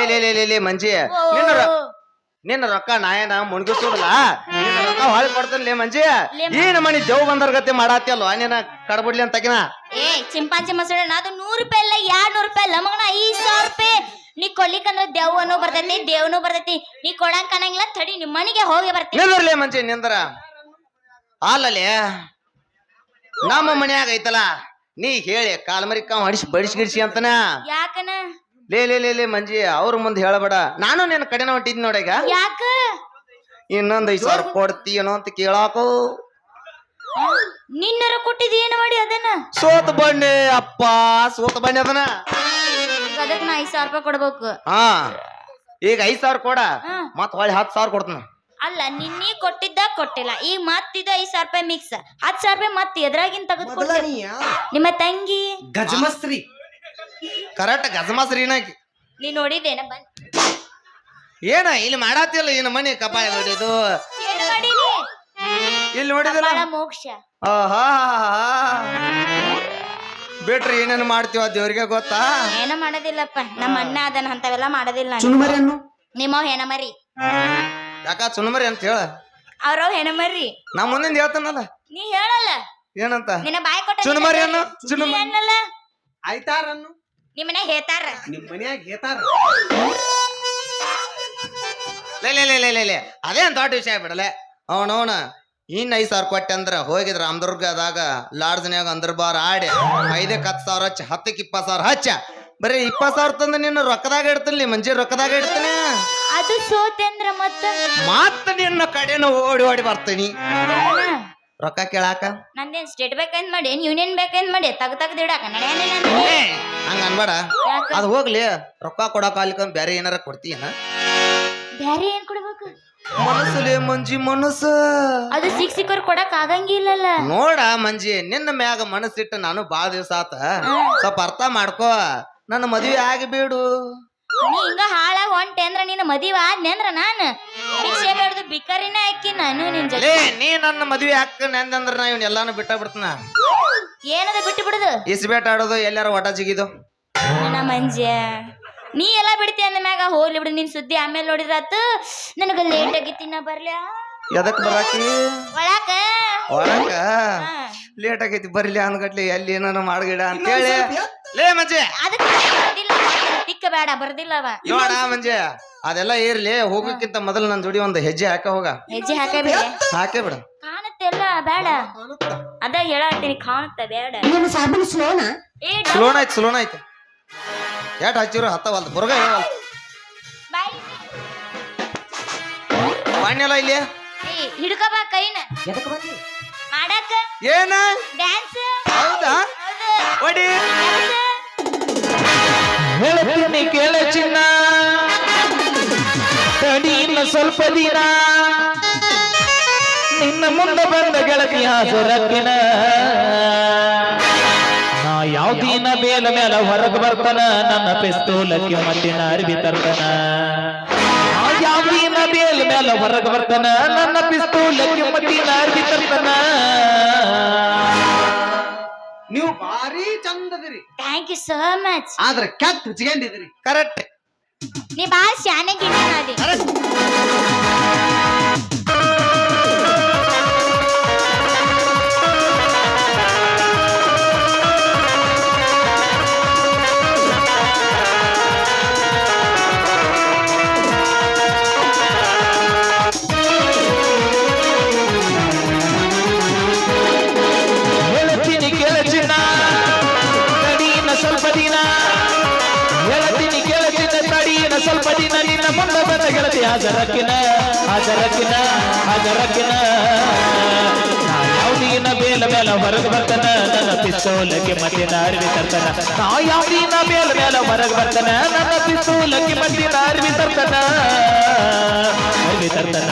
ಲೇ ಮಂಜಿ, ನಿನ್ನ ರೊಕ್ಕ ನಾಯನ ಮುಣಗಿಸೋದಲ್ಲ, ನಿನ್ನ ರೊಕ್ಕ ಹೊಳಿ ಕೊಡ್ತಾನ. ಲೇ ಮಂಜಿ, ಈ ನಮ್ಮನಿ ದೇವ್ ಬಂದರ್ ಗತಿ ಮಾಡಾತಿಯಲ್ವ ನಿನ್ನ ಕಡಬಿಡ್ಲಿ ಅಂತಕಿನ. ಏ ಚಿಂಪಾಂಚಿ ಮಸೂಡ, ಅದು 100 ರೂಪಾಯಿ ಇಲ್ಲ 200 ರೂಪಾಯಿ ಇಲ್ಲ ಮಗನ, 5,000 ರೂಪಾಯಿ ನೀ ಕೊಡ್ಲಿಕ್ಕಂದ್ರ ದೇವನು ಬರ್ತೈತಿ, ದೇವನು ಬರ್ತೈತಿ. ನೀ ಕೊಡಂಗ್ ಕಾಣಂಗಿಲ್ಲ, ತಡಿ ನಿಮ್ ಮನೆಗೆ ಹೋಗಿ ಬರ್ತೀನಿ. ನಿಂದ್ರಲೇ ಮಂಜಿ ನಿಂದ್ರ. ಅಲ್ಲಲೇ ನಮ್ಮ ಮನ್ಯಾಗ ಐತಲ್ಲ, ನೀ ಹೇಳಿ ಕಾಲ್ಮರಿ ಕಾವ್ ಬಡಿಸಿ ಗಿಡಿಸಿ ಅಂತನ. ಯಾಕನ? ಲೇ ಮಂಜಿ, ಅವ್ರ ಮುಂದೆ ಹೇಳಬೇಡ. ನಾನು ನಿನ್ನ ಕಡೆನ ಹೊಂಟಿದ್ ನೋಡೀಗ. ಯಾಕ? ಇನ್ನೊಂದ್ 5,000 ಕೊಡ್ತೀಯನೋ ಅಂತ ಕೇಳಾಕೋ. ನಿನ್ನರ ಕೊಟ್ಟಿದ್ ಏನು ಮಾಡಿ ಅದನ್ನ? ಸೋತ ಬಣ್ಣೆ ಅಪ್ಪ, ಸೋತ ಬಣ್ಣೆ ಅದನ್ನ. ಅದಕ್ಕೆ ನಾ 5,000 ರೂಪಾಯಿ ಕೊಡ್ಬೇಕು. ಹಾ, ಈಗ 5,000 ಕೊಡ, ಮತ್ ಹೊಳ್ಳಿ 10,000 ಕೊಡ್ತಾನ. ಅಲ್ಲ ನಿನ್ನೆ ಕೊಟ್ಟಿದ್ದ ಕೊಟ್ಟಿಲ್ಲ, ಈಗ ಮತ್ತಿದ 5,000 ರೂಪಾಯಿ ಮಿಕ್ಸ್ 10,000 ರೂಪಾಯಿ ಮತ್ತೆ ಎದ್ರಾಗಿನ್ ತೆಗೆದುಕೊಡ್ತೀನಿ. ನಿಮ್ಮ ತಂಗಿ ಗಜಮಸ್ತ್ರಿ ಕರೆಕ್ಟ್ ಗಜಮಾಸ್ರಿನ. ನೀ ನೋಡಿದೇನ? ಬಂದ್ ಏನ ಇಲ್ಲಿ ಮಾಡಾತಿಲ್ಲ ಈ ಮನಿ ಕಪಾಳ ಹೊಡಿದು ಏನ್ ಮಾಡೀನಿ? ಇಲ್ಲಿ ನೋಡಿದಲ್ಲ ಕಪಾಳ ಮೋಕ್ಷ. ಆಹಾ, ಬಿಟ್ರಿ ಏನೇನು ಮಾಡ್ತೀವ ದೇವ್ರಿಗೆ ಗೊತ್ತಾ? ಏನ ಮಾಡೋದಿಲ್ಲಪ್ಪ, ನಮ್ಮ ಅಣ್ಣ ಅದನ್ನ ಅಂತವೆಲ್ಲ ಮಾಡೋದಿಲ್ಲ. ಚುನುಮರಿಯನ್ನು ನಿಮ್ಮ ಹೆಣ ಮರಿ. ಯಾಕ ಚುನುಮರಿ ಅಂತ ಹೇಳ. ಅವ್ರ ಹೆಣ ಮರಿ ನಾ ಮುಂದಿಂದ ಹೇಳ್ತಾನಲ್ಲ. ನೀ ಹೇಳಲ್ಲ ಏನಂತ? ನಿನ್ನ ಬಾಯಿ ಕೊಟ್ಟ ಚುನುಮರಿ ಅನ್ನು ಚುನುಮರಿ ಅನ್ನಲ್ಲ. ಆಯ್ತಾರನ್ನು ನಿಮ್ಮನೆ ಹೇಳ್ತಾರ, ನಿಮ್ ಮನ್ಯಾಗ ಹೇತಾರ. ಲೇ ಅದೇನ್ ದೊಡ್ಡ ವಿಷಯ ಬಿಡಲೆ. ಅವನವನ ಇನ್ 5,000 ಕೊಟ್ಟೆ ಅಂದ್ರ ಹೋಗಿದ್ರ ರಾಮದುರ್ಗದಾಗ ಲಾಡ್ಜ್ನ್ಯಾಗ ಅಂದ್ರ ಬಾರ್ ಆಡಿ 5ಕ್ಕೆ 10,000 ಹಚ್ಚ, 10ಕ್ಕೆ 20,000 ಹಚ್ಚ. ಬರೀ 20,000 ತಂದ ನಿನ್ನ ರೊಕ್ಕದಾಗ ಇಡ್ತೀನಿ ಮಂಜಿ, ರೊಕ್ಕದಾಗ ಇಡ್ತೀನಿ. ಅದು ಸೋತೆ ಅಂದ್ರ ಮತ್ತ ನಿನ್ನ ಕಡೆನ ಓಡಿ ಬರ್ತೀನಿ ರೊಕ್ಕ ಕೇಳಾಕ. ನಂದೇನ್ ಸ್ಟೇಟ್ ಬೇಕಂತ ಮಾಡಿ, ಯೂನಿಯನ್ ಬೇಕಂತ ಮಾಡಿ ತೆಗ್ದು ಇಡಾಕ ನಡೆಯಲ್ಲ. ಹಂಗ ಅನ್ಬೇಡ. ಅದ್ ಹೋಗ್ಲಿ, ರೊಕ್ಕ ಕೊಡಾಕ ಅಲ್ಲಿಕ ಬ್ಯಾರೆ ಏನಾರ ಕೊಡ್ತೀಯನ? ಬ್ಯಾರೆ ಏನ್ ಕೊಡ್ಬೇಕು? ಮನಸ್ಸುಲೇ ಮಂಜಿ, ಮನಸ್ಸು. ಅದು ಸಿಕ್ಕರ್ ಕೊಡಕ್ ಆಗಂಗಿಲ್ಲಲ್ಲ. ನೋಡ ಮಂಜಿ, ನಿನ್ನ ಮ್ಯಾಗ ಮನಸ್ಸಿಟ್ಟು ನಾನು ಬಾಳ ದಿವಸ ಆತ, ಸ್ವಲ್ಪ ಅರ್ಥ ಮಾಡ್ಕೋ. ನನ್ನ ಮದುವೆ ಆಗಿಬೇಡು. ನೀ ಹಿಂಗ ಹಾಳಾಗ ಹೊಂಟೆ ಅಂದ್ರ ನಿನ್ನ ಮದುವೆ ಆದ್ನೆ ಅಂದ್ರ ನಾನು ಭಿಕ್ಷೆ ಬೇಡ್ದು ಬಿಕ್ಕರಿನೇ ಹಾಕಿ ನಾನು ನಿನ್ ಜೊತೆ. ನೀ ನನ್ನ ಮದುವೆ ಹಾಕ ನೆಂದಂದ್ರ ನಾ ಇವ್ನ ಎಲ್ಲಾನು ಬಿಟ್ಟ ಬಿಡ್ತನ. ಏನದ ಬಿಟ್ಟು ಬಿಡುದು? ಇಸ್ಬೇಟ್ ಆಡೋದು, ಎಲ್ಲಾರ ಒಟ ಜಿಗಿದು. ನನ್ನ ಮಂಜ, ನೀ ಎಲ್ಲಾ ಬಿಡ್ತಿ ಅಂದ ಮ್ಯಾಗ ಹೋಗ್ಲಿ ಬಿಡು. ನಿನ್ ಸುದ್ದಿ ಆಮೇಲೆ ನೋಡಿದ್ರಾತ. ನನಗ ಲೇಟ್ ಆಗಿತ್ತಿ, ನಾ ಬರ್ಲ್ಯಾ? ಎದಕ್ ಬರಾಕಿ? ಒಳಕ ಒಳಕ ಲೇಟ್ ಆಗೈತಿ ಬರ್ಲಿ ಅಂದ್ಗಟ್ಲಿ ಎಲ್ಲಿ ಏನಾರ ಮಾಡ್ಗಿಡ ಅಂತೇಳಿ. ಲೇ ಮಂಜೆ, ಅದಕ್ಕೆ ಬರ್ದಿಲ್ಲ, ತಿಕ್ಕ ಬೇಡ ಬರ್ದಿಲ್ಲವ. ನೋಡ ಮಂಜೆ, ಅದೆಲ್ಲ ಇರ್ಲಿ. ಹೋಗಕ್ಕಿಂತ ಮೊದಲು ನನ್ ಜೋಡಿ ಒಂದು ಹೆಜ್ಜೆ ಹಾಕ ಹೋಗ. ಹೆಜ್ಜೆ ಹಾಕಬೇಡ, ಹಾಕೇ ಬಿಡ. ಕಾಣುತ್ತೆ ಎಲ್ಲ ಬೇಡ. ಅದ ಹೇಳಾಡ್ತೀನಿ, ಕಾಣುತ್ತೆ ಬೇಡ. ಸ್ಲೋನ್ ಆಯ್ತು. ಯಾಟ್ ಹಚ್ಚಿರು ಹತ್ತವಲ್ದು, ಬುರ್ಗ ಹೇಳವಲ್ದು. ಬಾಯ್ ಬಾಣ್ಯಲ್ಲ ಇಲ್ಲಿ ಹಿಡ್ಕೋಬಾ ಕೈನ ಎದಕ್ಕೆ ಬಂದಿ? ಮಾಡಾಕ. ಏನ ಡ್ಯಾನ್ಸ್. ಹೌದಾ? ಒಡಿ ಹೇಳ್ತೀನಿ ಕೇಳ ಚಿನ್ನ, ತಡಿ ಇನ್ನು ಸ್ವಲ್ಪ ದಿನ, ನಿನ್ನ ಮುಂದೆ ಬಂದ ಗೆಳತಿ ಹಾಜರಕ್ಕಿನ. ನಾ ಯಾವ ದಿನ ಬೇಲ ಮೇಲ ಹೊರಗ ಬರ್ತಾನ, ನನ್ನ ಪಿಸ್ತೂಲಕ್ಕೆ ಮತ್ತಿನ ಅರ್ಬಿ ತರ್ತಾನ. ಯಾವ ದಿನ ಬೇಲ ಮೇಲ ಹೊರಗ ಬರ್ತಾನ, ನನ್ನ ಪಿಸ್ತೂಲಕ್ಕೆ ಮತ್ತಿನ ಅರ್ಬಿ ತರ್ತಾನ. ನೀವು ಭಾರಿ ಚಂದದಿರಿ, ಥ್ಯಾಂಕ್ ಯು ಸೋ ಮಚ್. ಆದ್ರೆ ಕೆಟ್ಟ ಹುಚ್ಕೊಂಡಿದಿರಿ. ಕರೆಕ್ಟ್. ನೀ ಬಾಳ ಶಾನೆ ಗಿಣ್ಣಿ ಹೇಳ್ತೀನಿ ಕೇಳಚಿನ ತಡೀನ ಸ್ವಲ್ಪ ದಿನ, ಹೇಳ್ತೀನಿ ಕೇಳಚಿನ ತಡೀನ ಸ್ವಲ್ಪ ದಿನ, ನಿನ್ನ ಮುಂದೆ ಬಂದ ಗೆಳತಿ ಹಾಜರಕ್ಕಿನ ಹಾಜರಕ್ಕಿನ ಹಾಜರಕ್ಕಿನ. ನಾ ಯಾವ್ದೀನ ಬೇಲ ಮೇಲ ಹೊರಗೆ ಬರ್ತಾನ, ನನ್ನ ಪಿಸ್ತೂಲಕ್ಕೆ ಮದ್ದಿನ ಅರಿವಿ ತರ್ತಾನ. ನಾ ಯಾವ್ದೀನ ಬೇಲ ಮೇಲ ಹೊರಗೆ ಬರ್ತಾನ, ನನ್ನ ಪಿಸ್ತೂಲಕ್ಕೆ ಮದ್ದಿನ ಅರಿವಿ ತರ್ತಾನ ಅರಿವಿ ತರ್ತಾನ.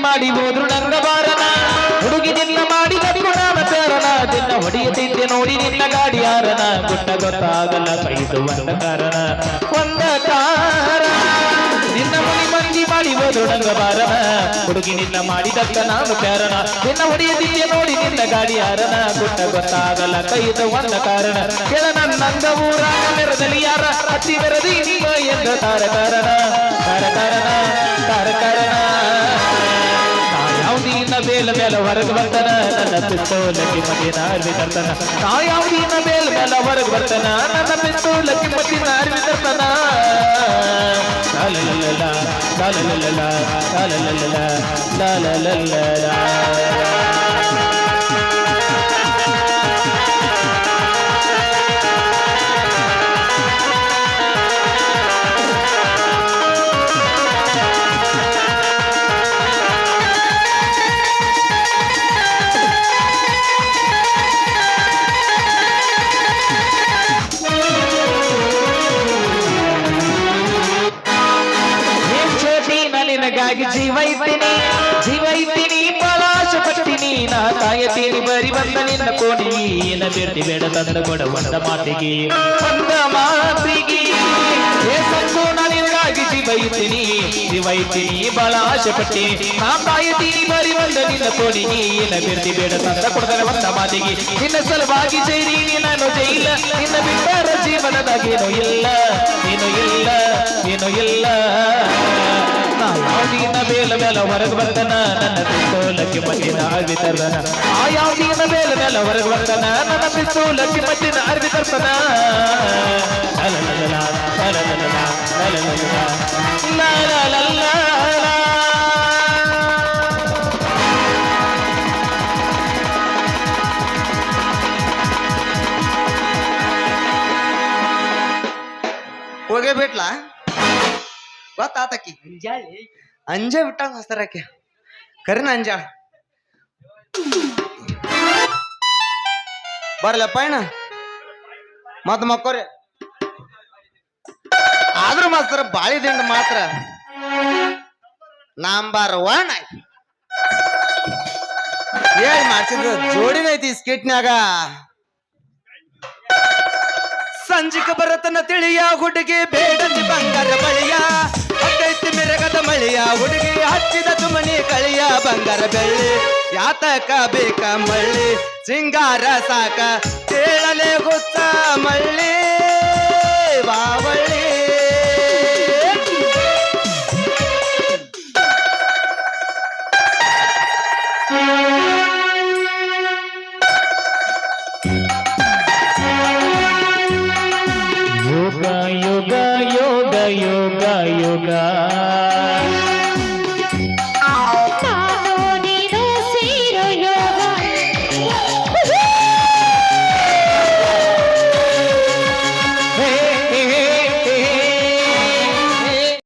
ಮಾಡಿ ಹೋದ್ರು ನಂಗ ಬಾರನ, ಹುಡುಗಿ ನಿನ್ನ ಮಾಡಿದ ಗುಣಾನ ತೇರನ, ನಿನ್ನ ಹೊಡೆಯುತ್ತಿದ್ದೆ ನೋಡಿ ನಿನ್ನ ಗಾಡಿ ಯಾರನ, ಗುಟ್ಟ ಗೊತ್ತಾಗಲ್ಲ ಕೈದು ಒಂದ ಕಾರಣ ಒಂದ ಕಾರಣ. ನಿನ್ನ ಮಂದಿ ಮಾಡಿ ಹೋದ್ರು ನಂಗ ಬಾರನ, ಹುಡುಗಿ ನಿನ್ನ ಮಾಡಿದಕ್ಕ ನಾನು ಪ್ಯಾರನ, ನಿನ್ನ ಹೊಡೆಯುತ್ತಿದ್ದೆ ನೋಡಿ ನಿನ್ನ ಗಾಡಿ ಯಾರನ, ಗುಟ್ಟ ಗೊತ್ತಾಗಲ್ಲ ಕೈದು ಒಂದ ಕಾರಣ. ಕೆಳ ನಂದ ಊರಾಗ ಮೆರದಲ್ಲಿ ಯಾರ ಹತ್ತಿ ಮೆರದಿ ನಿಮ್ಮ ಎಂದ ತಾರ ಕಾರಣ ತಾರ ಕಾರಣ ತಾರ ಕಾರಣ. ಯಾವ್ದೀನ ಬೇಲ ಮೇಲ ಹೊರಗೆ ಬರ್ತಾನ, ನನ್ನ ಪಿಸ್ತೂಲಕ್ಕೆ ಮದ್ದಿನ ಅರಿವಿ ತರ್ತಾನ. ನಾ ಯಾವ್ದೀನ ಬೇಲ ಮೇಲ ಹೊರಗೆ ಬರ್ತಾನ, ನನ್ನ ಪಿಸ್ತೂಲಕ್ಕೆ ಮದ್ದಿನ ಅರಿವಿ ತರ್ತಾನ. ಲಾಲಲಲಲ ಲಾಲಲಲಲ ಲಾಲಲಲಲ ಲಾಲಲಲಲ. ನಿನಗಾಗಿ ಜೀವ ಇದ್ದೀನಿ ಪಲಾಶ ಪಟ್ಟಿನಿ, ನಾ ಕಾಯತೀನಿ ಬರಿ ಬಂದ ನಿನ್ನ ಕೋಣಿ, ಏನ ಬೇಡ ಬೇಡ ತಂದ ಕೊಡ ಒಂದ ಮಾತಿಗೆ ಒಂದ ಮಾತಿಗೆ. ಸಂಪೂರ್ಣ ನಿನಗಾಗಿ ಜೀವ ಇದ್ದೀನಿ ಪಲಾಶ ಪಟ್ಟಿ, ನಾ ಕಾಯತೀನಿ ಬರಿ ಬಂದ ನಿನ್ನ ಕೋಣಿ, ಏನ ಬೇಡ ತಂದ ಕೊಡದ ಒಂದ ಮಾತಿಗೆ. ನಿನ್ನ ಸಲುವಾಗಿ ಜೈರಿ ನಾನು ಜೈಲ, ನಿನ್ನ ಬಿಟ್ಟರ ಜೀವನದಾಗೇನೋ ಇಲ್ಲ ಏನೋ ಇಲ್ಲ ಏನೋ ಇಲ್ಲ. ಯಾವ್ದೀನ ಬೇಲ ಮೇಲ ಹೊರಗೆ ಬರ್ತಾನ, ನನ್ನ ಪಿಸ್ತೂಲಕ್ಕೆ ಮದ್ದಿನ ಅರಿವಿ ತರ್ತಾನ. ಆ ಯಾವ್ದೀನ ಬೇಲ ಮೇಲ ಹೊರಗೆ ಬರ್ತಾನ, ನನ್ನ ಪಿಸ್ತೂಲಕ್ಕೆ ಮದ್ದಿನ ಅರಿವಿ ತರ್ತಾನ. ಲಲಲಲ ಲಲಲಲ ಲಲಲಲ ಲಲಲಲ. ಹೋಗೇ ಬಿಟ್ಲಾ ಗೊತ್ತಾತಕ್ಕಿ ಅಂಜೆ ಬಿಟ್ಟಂಗ ಹಸ್ತಾರಕ್ಕೆ ಕರಿನ ಅಂಜಾಳ. ಬರ್ಲಪ್ಪ ಅಣ್ಣ ಮತ್ ಮಕ್ಕೋರಿ ಆದ್ರೂ ಮಾಸ್ತರ ಬಾಳಿ ದಿಂಡ ಮಾತ್ರ ನಂಬರ್ 1 ಹೇಳಿ ಮಾಡ್ಸಿದ್ರು ಜೋಡಿನೈತಿ ಸ್ಕಿಟ್ನ್ಯಾಗ. ಸಂಜಿಕ ಬರತನ ತಿಳಿಯ ಹುಡುಗಿ ಬೇಡಂದಿ ಬಂಗಾರ ಬಳಿಯ, ಹತ್ತೈತಿ ಮೆರಗದ ಮಳಿಯ ಹುಡುಗಿ ಹಚ್ಚಿದ ತುಮನಿ ಕಳಿಯ, ಬಂಗಾರ ಬೆಳ್ಳಿ ಯಾತಕ ಬೇಕ ಮಳ್ಳಿ, ಸಿಂಗಾರ ಸಾಕ ಕೇಳಲೆ ಗುತ್ತ ಮಳ್ಳಿ ಬಾವಳ್ಳಿ. ಯೋಗ ಯೋಗ ಯೋಗ ಯೋಗ ಯೋಗ